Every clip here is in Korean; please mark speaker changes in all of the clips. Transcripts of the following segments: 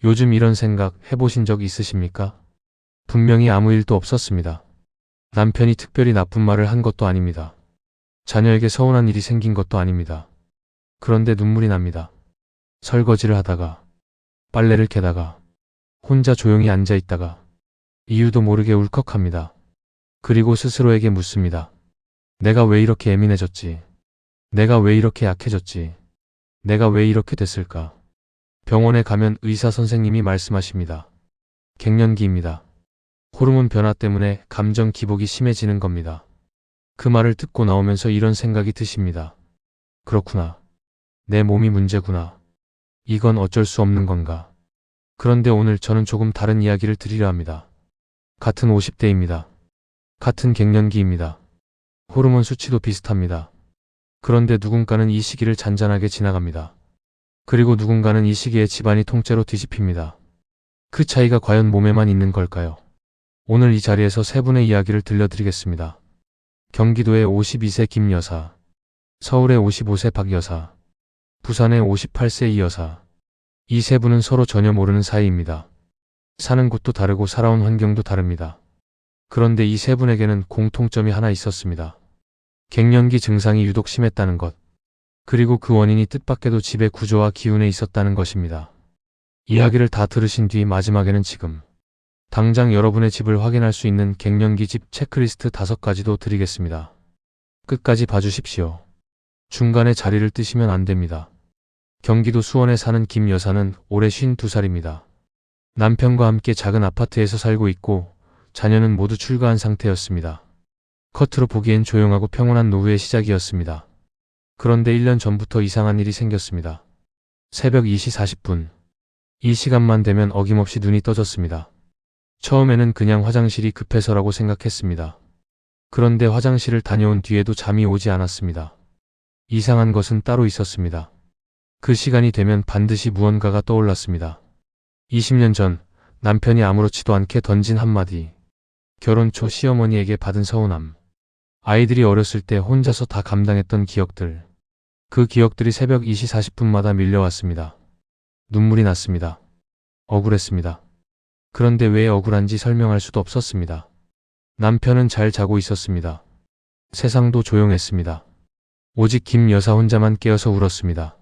Speaker 1: 요즘 이런 생각 해보신 적 있으십니까? 분명히 아무 일도 없었습니다. 남편이 특별히 나쁜 말을 한 것도 아닙니다. 자녀에게 서운한 일이 생긴 것도 아닙니다. 그런데 눈물이 납니다. 설거지를 하다가, 빨래를 개다가, 혼자 조용히 앉아 있다가, 이유도 모르게 울컥합니다. 그리고 스스로에게 묻습니다. 내가 왜 이렇게 예민해졌지? 내가 왜 이렇게 약해졌지? 내가 왜 이렇게 됐을까? 병원에 가면 의사 선생님이 말씀하십니다. 갱년기입니다. 호르몬 변화 때문에 감정 기복이 심해지는 겁니다. 그 말을 듣고 나오면서 이런 생각이 드십니다. 그렇구나. 내 몸이 문제구나. 이건 어쩔 수 없는 건가. 그런데 오늘 저는 조금 다른 이야기를 드리려 합니다. 같은 50대입니다. 같은 갱년기입니다. 호르몬 수치도 비슷합니다. 그런데 누군가는 이 시기를 잔잔하게 지나갑니다. 그리고 누군가는 이 시기에 집안이 통째로 뒤집힙니다. 그 차이가 과연 몸에만 있는 걸까요? 오늘 이 자리에서 세 분의 이야기를 들려드리겠습니다. 경기도의 52세 김 여사, 서울의 55세 박 여사, 부산의 58세 이 여사. 이 세 분은 서로 전혀 모르는 사이입니다. 사는 곳도 다르고 살아온 환경도 다릅니다. 그런데 이 세 분에게는 공통점이 하나 있었습니다. 갱년기 증상이 유독 심했다는 것. 그리고 그 원인이 뜻밖에도 집의 구조와 기운에 있었다는 것입니다. 이야기를 다 들으신 뒤 마지막에는 지금 당장 여러분의 집을 확인할 수 있는 갱년기 집 체크리스트 5가지도 드리겠습니다. 끝까지 봐주십시오. 중간에 자리를 뜨시면 안 됩니다. 경기도 수원에 사는 김 여사는 올해 52살입니다. 남편과 함께 작은 아파트에서 살고 있고 자녀는 모두 출가한 상태였습니다. 겉으로 보기엔 조용하고 평온한 노후의 시작이었습니다. 그런데 1년 전부터 이상한 일이 생겼습니다. 새벽 2시 40분. 이 시간만 되면 어김없이 눈이 떠졌습니다. 처음에는 그냥 화장실이 급해서라고 생각했습니다. 그런데 화장실을 다녀온 뒤에도 잠이 오지 않았습니다. 이상한 것은 따로 있었습니다. 그 시간이 되면 반드시 무언가가 떠올랐습니다. 20년 전 남편이 아무렇지도 않게 던진 한마디. 결혼 초 시어머니에게 받은 서운함. 아이들이 어렸을 때 혼자서 다 감당했던 기억들. 그 기억들이 새벽 2시 40분마다 밀려왔습니다. 눈물이 났습니다. 억울했습니다. 그런데 왜 억울한지 설명할 수도 없었습니다. 남편은 잘 자고 있었습니다. 세상도 조용했습니다. 오직 김 여사 혼자만 깨어서 울었습니다.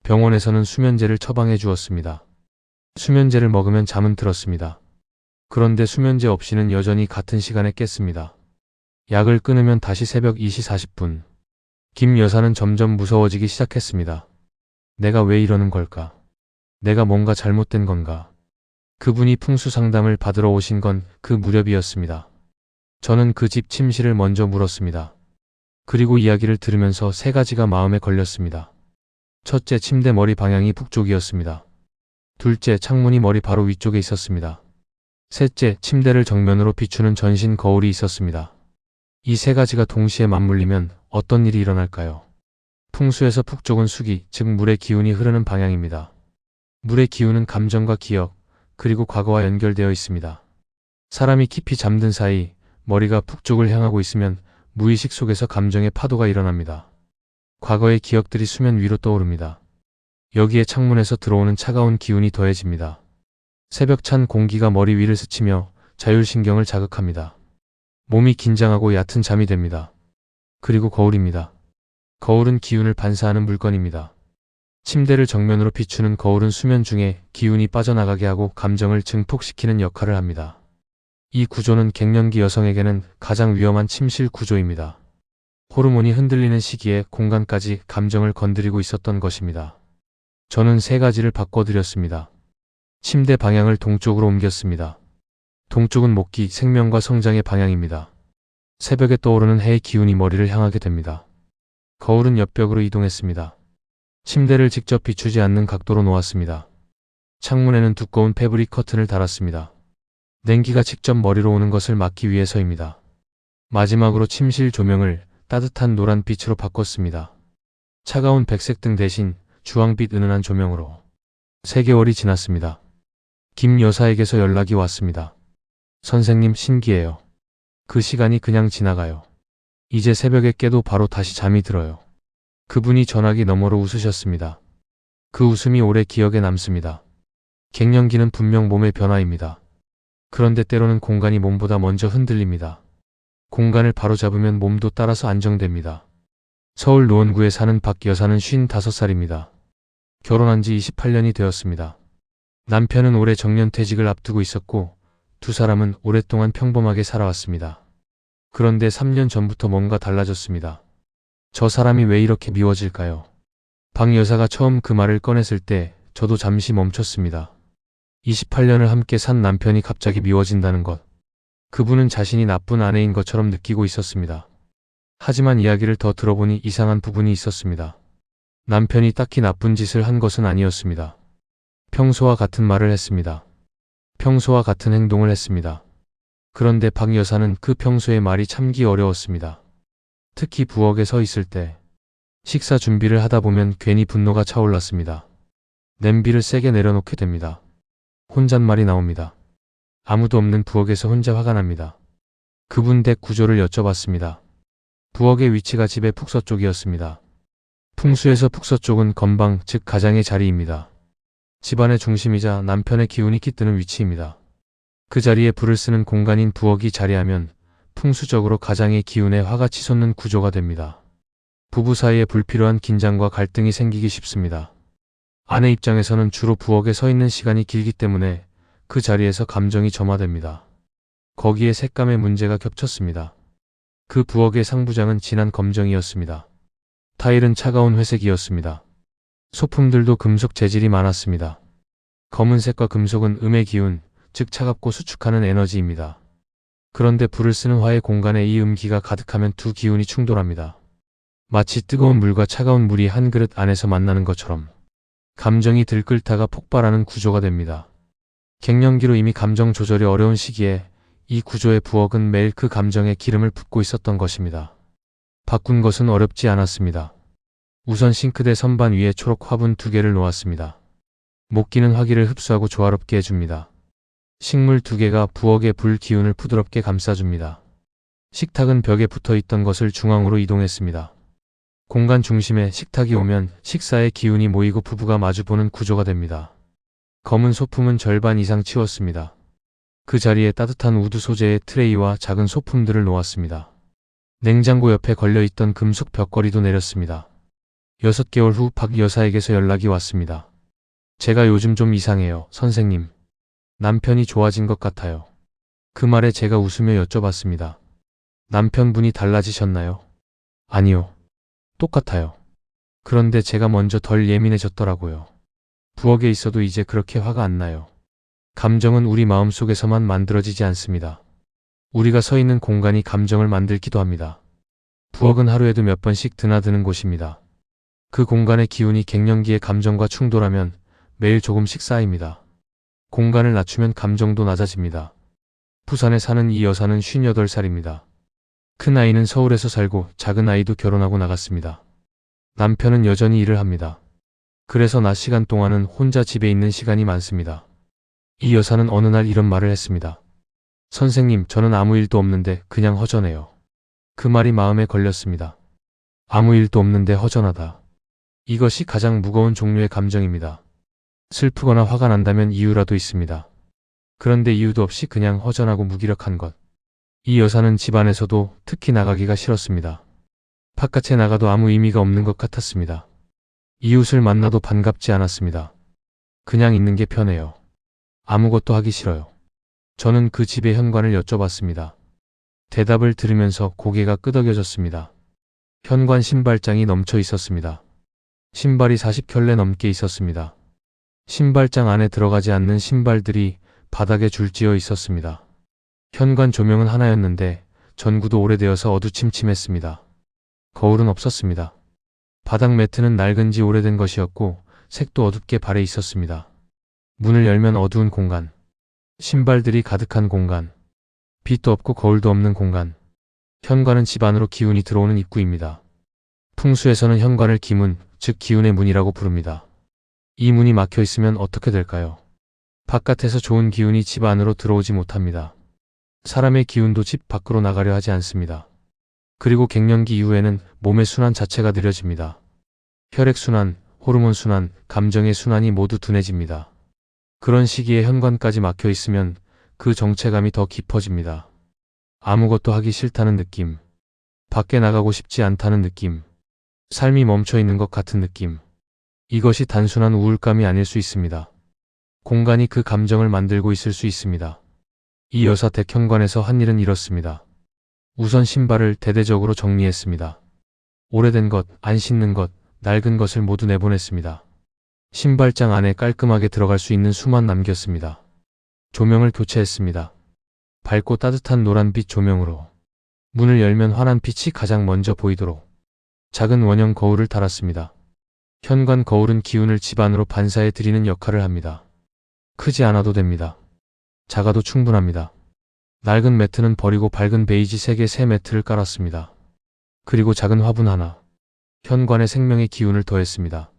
Speaker 1: 병원에서는 수면제를 처방해 주었습니다. 수면제를 먹으면 잠은 들었습니다. 그런데 수면제 없이는 여전히 같은 시간에 깼습니다. 약을 끊으면 다시 새벽 2시 40분. 김 여사는 점점 무서워지기 시작했습니다. 내가 왜 이러는 걸까? 내가 뭔가 잘못된 건가? 그분이 풍수 상담을 받으러 오신 건 그 무렵이었습니다. 저는 그 집 침실을 먼저 물었습니다. 그리고 이야기를 들으면서 3가지가 마음에 걸렸습니다. 첫째, 침대 머리 방향이 북쪽이었습니다. 둘째, 창문이 머리 바로 위쪽에 있었습니다. 셋째, 침대를 정면으로 비추는 전신 거울이 있었습니다. 이 3가지가 동시에 맞물리면 어떤 일이 일어날까요? 풍수에서 북쪽은 수기, 즉 물의 기운이 흐르는 방향입니다. 물의 기운은 감정과 기억, 그리고 과거와 연결되어 있습니다. 사람이 깊이 잠든 사이 머리가 북쪽을 향하고 있으면 무의식 속에서 감정의 파도가 일어납니다. 과거의 기억들이 수면 위로 떠오릅니다. 여기에 창문에서 들어오는 차가운 기운이 더해집니다. 새벽 찬 공기가 머리 위를 스치며 자율신경을 자극합니다. 몸이 긴장하고 얕은 잠이 됩니다. 그리고 거울입니다. 거울은 기운을 반사하는 물건입니다. 침대를 정면으로 비추는 거울은 수면 중에 기운이 빠져나가게 하고 감정을 증폭시키는 역할을 합니다. 이 구조는 갱년기 여성에게는 가장 위험한 침실 구조입니다. 호르몬이 흔들리는 시기에 공간까지 감정을 건드리고 있었던 것입니다. 저는 3가지를 바꿔드렸습니다. 침대 방향을 동쪽으로 옮겼습니다. 동쪽은 목기, 생명과 성장의 방향입니다. 새벽에 떠오르는 해의 기운이 머리를 향하게 됩니다. 거울은 옆벽으로 이동했습니다. 침대를 직접 비추지 않는 각도로 놓았습니다. 창문에는 두꺼운 패브릭 커튼을 달았습니다. 냉기가 직접 머리로 오는 것을 막기 위해서입니다. 마지막으로 침실 조명을 따뜻한 노란빛으로 바꿨습니다. 차가운 백색 등 대신 주황빛 은은한 조명으로. 3개월이 지났습니다. 김 여사에게서 연락이 왔습니다. 선생님, 신기해요. 그 시간이 그냥 지나가요. 이제 새벽에 깨도 바로 다시 잠이 들어요. 그분이 전화기 너머로 웃으셨습니다. 그 웃음이 오래 기억에 남습니다. 갱년기는 분명 몸의 변화입니다. 그런데 때로는 공간이 몸보다 먼저 흔들립니다. 공간을 바로잡으면 몸도 따라서 안정됩니다. 서울 노원구에 사는 박 여사는 55살입니다. 결혼한 지 28년이 되었습니다. 남편은 올해 정년퇴직을 앞두고 있었고 두 사람은 오랫동안 평범하게 살아왔습니다. 그런데 3년 전부터 뭔가 달라졌습니다. 저 사람이 왜 이렇게 미워질까요? 박 여사가 처음 그 말을 꺼냈을 때 저도 잠시 멈췄습니다. 28년을 함께 산 남편이 갑자기 미워진다는 것. 그분은 자신이 나쁜 아내인 것처럼 느끼고 있었습니다. 하지만 이야기를 더 들어보니 이상한 부분이 있었습니다. 남편이 딱히 나쁜 짓을 한 것은 아니었습니다. 평소와 같은 말을 했습니다. 평소와 같은 행동을 했습니다. 그런데 박 여사는 그 평소의 말이 참기 어려웠습니다. 특히 부엌에 서 있을 때, 식사 준비를 하다 보면 괜히 분노가 차올랐습니다. 냄비를 세게 내려놓게 됩니다. 혼잣말이 나옵니다. 아무도 없는 부엌에서 혼자 화가 납니다. 그분 댁 구조를 여쭤봤습니다. 부엌의 위치가 집의 북서쪽이었습니다. 풍수에서 북서쪽은 건방, 즉 가장의 자리입니다. 집안의 중심이자 남편의 기운이 깃드는 위치입니다. 그 자리에 불을 쓰는 공간인 부엌이 자리하면 풍수적으로 가장의 기운에 화가 치솟는 구조가 됩니다. 부부 사이에 불필요한 긴장과 갈등이 생기기 쉽습니다. 아내 입장에서는 주로 부엌에 서 있는 시간이 길기 때문에 그 자리에서 감정이 점화됩니다. 거기에 색감의 문제가 겹쳤습니다. 그 부엌의 상부장은 진한 검정이었습니다. 타일은 차가운 회색이었습니다. 소품들도 금속 재질이 많았습니다. 검은색과 금속은 음의 기운, 즉 차갑고 수축하는 에너지입니다. 그런데 불을 쓰는 화의 공간에 이 음기가 가득하면 두 기운이 충돌합니다. 마치 뜨거운 물과 차가운 물이 한 그릇 안에서 만나는 것처럼 감정이 들끓다가 폭발하는 구조가 됩니다. 갱년기로 이미 감정 조절이 어려운 시기에 이 구조의 부엌은 매일 그 감정에 기름을 붓고 있었던 것입니다. 바꾼 것은 어렵지 않았습니다. 우선 싱크대 선반 위에 초록 화분 2개를 놓았습니다. 목기는 화기를 흡수하고 조화롭게 해줍니다. 식물 2개가 부엌의 불 기운을 부드럽게 감싸줍니다. 식탁은 벽에 붙어 있던 것을 중앙으로 이동했습니다. 공간 중심에 식탁이 오면 식사의 기운이 모이고 부부가 마주보는 구조가 됩니다. 검은 소품은 절반 이상 치웠습니다. 그 자리에 따뜻한 우드 소재의 트레이와 작은 소품들을 놓았습니다. 냉장고 옆에 걸려있던 금속 벽걸이도 내렸습니다. 6개월 후 박 여사에게서 연락이 왔습니다. 제가 요즘 좀 이상해요, 선생님. 남편이 좋아진 것 같아요. 그 말에 제가 웃으며 여쭤봤습니다. 남편분이 달라지셨나요? 아니요. 똑같아요. 그런데 제가 먼저 덜 예민해졌더라고요. 부엌에 있어도 이제 그렇게 화가 안 나요. 감정은 우리 마음속에서만 만들어지지 않습니다. 우리가 서 있는 공간이 감정을 만들기도 합니다. 부엌은 하루에도 몇 번씩 드나드는 곳입니다. 그 공간의 기운이 갱년기의 감정과 충돌하면 매일 조금씩 쌓입니다. 공간을 낮추면 감정도 낮아집니다. 부산에 사는 이 여사는 58살입니다. 큰 아이는 서울에서 살고 작은 아이도 결혼하고 나갔습니다. 남편은 여전히 일을 합니다. 그래서 낮 시간 동안은 혼자 집에 있는 시간이 많습니다. 이 여사는 어느 날 이런 말을 했습니다. 선생님, 저는 아무 일도 없는데 그냥 허전해요. 그 말이 마음에 걸렸습니다. 아무 일도 없는데 허전하다. 이것이 가장 무거운 종류의 감정입니다. 슬프거나 화가 난다면 이유라도 있습니다. 그런데 이유도 없이 그냥 허전하고 무기력한 것. 이 여사는 집안에서도 특히 나가기가 싫었습니다. 바깥에 나가도 아무 의미가 없는 것 같았습니다. 이웃을 만나도 반갑지 않았습니다. 그냥 있는 게 편해요. 아무것도 하기 싫어요. 저는 그 집의 현관을 여쭤봤습니다. 대답을 들으면서 고개가 끄덕여졌습니다. 현관 신발장이 넘쳐 있었습니다. 신발이 40켤레 넘게 있었습니다. 신발장 안에 들어가지 않는 신발들이 바닥에 줄지어 있었습니다. 현관 조명은 하나였는데 전구도 오래되어서 어두침침했습니다. 거울은 없었습니다. 바닥 매트는 낡은 지 오래된 것이었고 색도 어둡게 발해 있었습니다. 문을 열면 어두운 공간, 신발들이 가득한 공간, 빛도 없고 거울도 없는 공간. 현관은 집 안으로 기운이 들어오는 입구입니다. 풍수에서는 현관을 기문, 즉 기운의 문이라고 부릅니다. 이 문이 막혀 있으면 어떻게 될까요? 바깥에서 좋은 기운이 집 안으로 들어오지 못합니다. 사람의 기운도 집 밖으로 나가려 하지 않습니다. 그리고 갱년기 이후에는 몸의 순환 자체가 느려집니다. 혈액순환, 호르몬 순환, 감정의 순환이 모두 둔해집니다. 그런 시기에 현관까지 막혀 있으면 그 정체감이 더 깊어집니다. 아무것도 하기 싫다는 느낌, 밖에 나가고 싶지 않다는 느낌, 삶이 멈춰 있는 것 같은 느낌. 이것이 단순한 우울감이 아닐 수 있습니다. 공간이 그 감정을 만들고 있을 수 있습니다. 이 여사 댁 현관에서 한 일은 이렇습니다. 우선 신발을 대대적으로 정리했습니다. 오래된 것, 안 신는 것, 낡은 것을 모두 내보냈습니다. 신발장 안에 깔끔하게 들어갈 수 있는 수만 남겼습니다. 조명을 교체했습니다. 밝고 따뜻한 노란빛 조명으로 문을 열면 환한 빛이 가장 먼저 보이도록 작은 원형 거울을 달았습니다. 현관 거울은 기운을 집 안으로 반사해 드리는 역할을 합니다. 크지 않아도 됩니다. 작아도 충분합니다. 낡은 매트는 버리고 밝은 베이지 색의 새 매트를 깔았습니다. 그리고 작은 화분 하나. 현관에 생명의 기운을 더했습니다.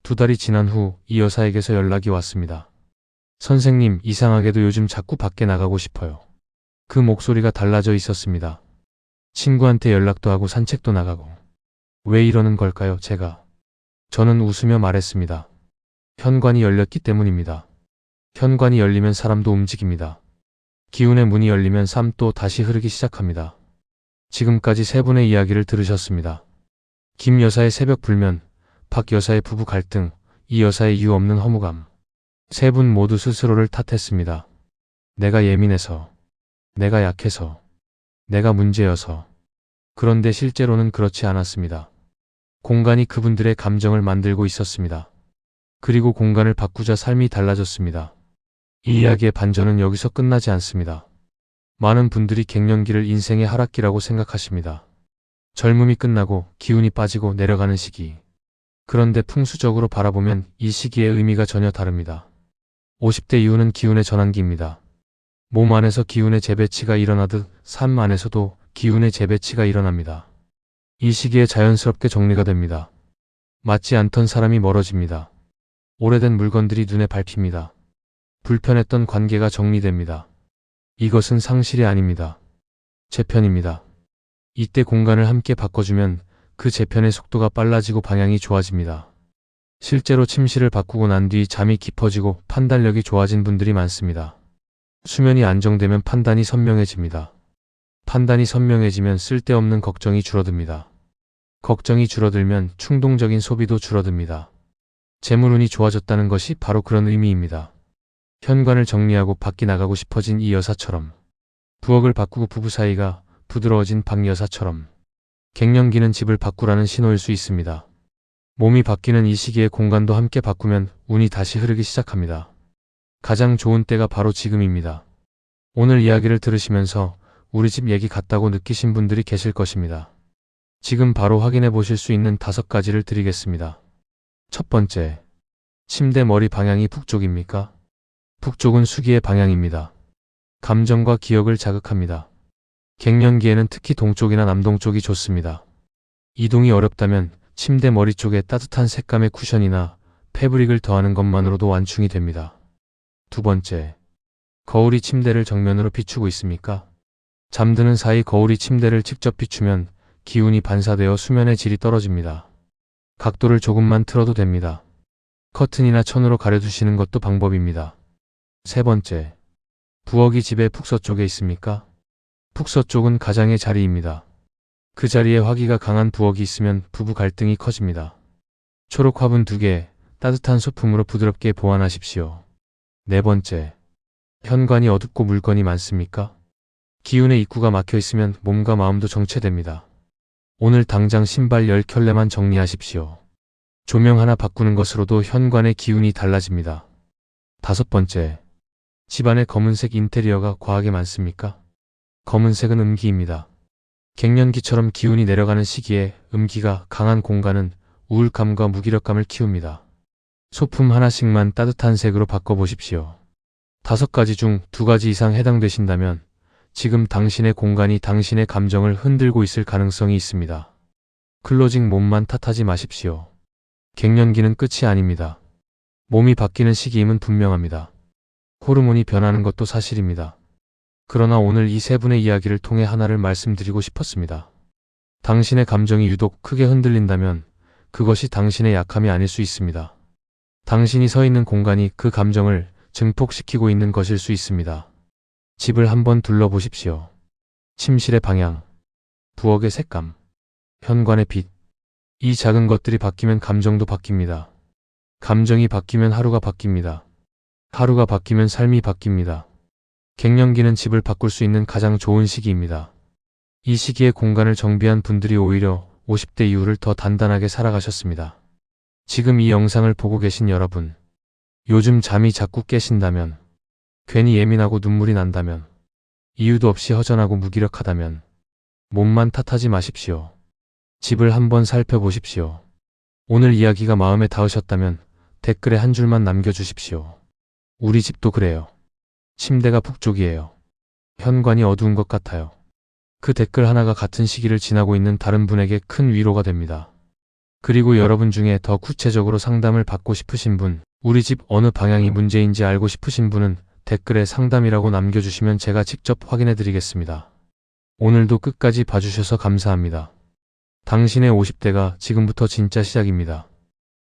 Speaker 1: 2달이 지난 후 이 여사에게서 연락이 왔습니다. 선생님, 이상하게도 요즘 자꾸 밖에 나가고 싶어요. 그 목소리가 달라져 있었습니다. 친구한테 연락도 하고 산책도 나가고. 왜 이러는 걸까요, 제가? 저는 웃으며 말했습니다. 현관이 열렸기 때문입니다. 현관이 열리면 사람도 움직입니다. 기운의 문이 열리면 삶도 다시 흐르기 시작합니다. 지금까지 3분의 이야기를 들으셨습니다. 김 여사의 새벽 불면, 박 여사의 부부 갈등, 이 여사의 이유 없는 허무감. 3분 모두 스스로를 탓했습니다. 내가 예민해서, 내가 약해서, 내가 문제여서. 그런데 실제로는 그렇지 않았습니다. 공간이 그분들의 감정을 만들고 있었습니다. 그리고 공간을 바꾸자 삶이 달라졌습니다. 이 이야기의 반전은 여기서 끝나지 않습니다. 많은 분들이 갱년기를 인생의 하락기라고 생각하십니다. 젊음이 끝나고 기운이 빠지고 내려가는 시기. 그런데 풍수적으로 바라보면 이 시기의 의미가 전혀 다릅니다. 50대 이후는 기운의 전환기입니다. 몸 안에서 기운의 재배치가 일어나듯 삶 안에서도 기운의 재배치가 일어납니다. 이 시기에 자연스럽게 정리가 됩니다. 맞지 않던 사람이 멀어집니다. 오래된 물건들이 눈에 밟힙니다. 불편했던 관계가 정리됩니다. 이것은 상실이 아닙니다. 재편입니다. 이때 공간을 함께 바꿔주면 그 재편의 속도가 빨라지고 방향이 좋아집니다. 실제로 침실을 바꾸고 난 뒤 잠이 깊어지고 판단력이 좋아진 분들이 많습니다. 수면이 안정되면 판단이 선명해집니다. 판단이 선명해지면 쓸데없는 걱정이 줄어듭니다. 걱정이 줄어들면 충동적인 소비도 줄어듭니다. 재물운이 좋아졌다는 것이 바로 그런 의미입니다. 현관을 정리하고 밖에 나가고 싶어진 이 여사처럼, 부엌을 바꾸고 부부 사이가 부드러워진 박 여사처럼, 갱년기는 집을 바꾸라는 신호일 수 있습니다. 몸이 바뀌는 이 시기에 공간도 함께 바꾸면 운이 다시 흐르기 시작합니다. 가장 좋은 때가 바로 지금입니다. 오늘 이야기를 들으시면서 우리 집 얘기 같다고 느끼신 분들이 계실 것입니다. 지금 바로 확인해 보실 수 있는 5가지를 드리겠습니다. 첫 번째, 침대 머리 방향이 북쪽입니까? 북쪽은 수기의 방향입니다. 감정과 기억을 자극합니다. 갱년기에는 특히 동쪽이나 남동쪽이 좋습니다. 이동이 어렵다면 침대 머리 쪽에 따뜻한 색감의 쿠션이나 패브릭을 더하는 것만으로도 완충이 됩니다. 두 번째, 거울이 침대를 정면으로 비추고 있습니까? 잠드는 사이 거울이 침대를 직접 비추면 기운이 반사되어 수면의 질이 떨어집니다. 각도를 조금만 틀어도 됩니다. 커튼이나 천으로 가려두시는 것도 방법입니다. 세 번째, 부엌이 집의 북서쪽에 있습니까? 북서쪽은 가장의 자리입니다. 그 자리에 화기가 강한 부엌이 있으면 부부 갈등이 커집니다. 초록 화분 2개, 따뜻한 소품으로 부드럽게 보완하십시오. 네 번째, 현관이 어둡고 물건이 많습니까? 기운의 입구가 막혀 있으면 몸과 마음도 정체됩니다. 오늘 당장 신발 10켤레만 정리하십시오. 조명 하나 바꾸는 것으로도 현관의 기운이 달라집니다. 다섯 번째, 집안에 검은색 인테리어가 과하게 많습니까? 검은색은 음기입니다. 갱년기처럼 기운이 내려가는 시기에 음기가 강한 공간은 우울감과 무기력감을 키웁니다. 소품 하나씩만 따뜻한 색으로 바꿔보십시오. 5가지 중 2가지 이상 해당되신다면 지금 당신의 공간이 당신의 감정을 흔들고 있을 가능성이 있습니다. 클로징 몸만 탓하지 마십시오. 갱년기는 끝이 아닙니다. 몸이 바뀌는 시기임은 분명합니다. 호르몬이 변하는 것도 사실입니다. 그러나 오늘 이 3분의 이야기를 통해 하나를 말씀드리고 싶었습니다. 당신의 감정이 유독 크게 흔들린다면 그것이 당신의 약함이 아닐 수 있습니다. 당신이 서 있는 공간이 그 감정을 증폭시키고 있는 것일 수 있습니다. 집을 한번 둘러보십시오. 침실의 방향, 부엌의 색감, 현관의 빛. 이 작은 것들이 바뀌면 감정도 바뀝니다. 감정이 바뀌면 하루가 바뀝니다. 하루가 바뀌면 삶이 바뀝니다. 갱년기는 집을 바꿀 수 있는 가장 좋은 시기입니다. 이 시기에 공간을 정비한 분들이 오히려 50대 이후를 더 단단하게 살아가셨습니다. 지금 이 영상을 보고 계신 여러분, 요즘 잠이 자꾸 깨신다면, 괜히 예민하고 눈물이 난다면, 이유도 없이 허전하고 무기력하다면, 몸만 탓하지 마십시오. 집을 한번 살펴보십시오. 오늘 이야기가 마음에 닿으셨다면 댓글에 한 줄만 남겨주십시오. 우리 집도 그래요. 침대가 북쪽이에요. 현관이 어두운 것 같아요. 그 댓글 하나가 같은 시기를 지나고 있는 다른 분에게 큰 위로가 됩니다. 그리고 여러분 중에 더 구체적으로 상담을 받고 싶으신 분, 우리 집 어느 방향이 문제인지 알고 싶으신 분은 댓글에 상담이라고 남겨주시면 제가 직접 확인해 드리겠습니다. 오늘도 끝까지 봐주셔서 감사합니다. 당신의 50대가 지금부터 진짜 시작입니다.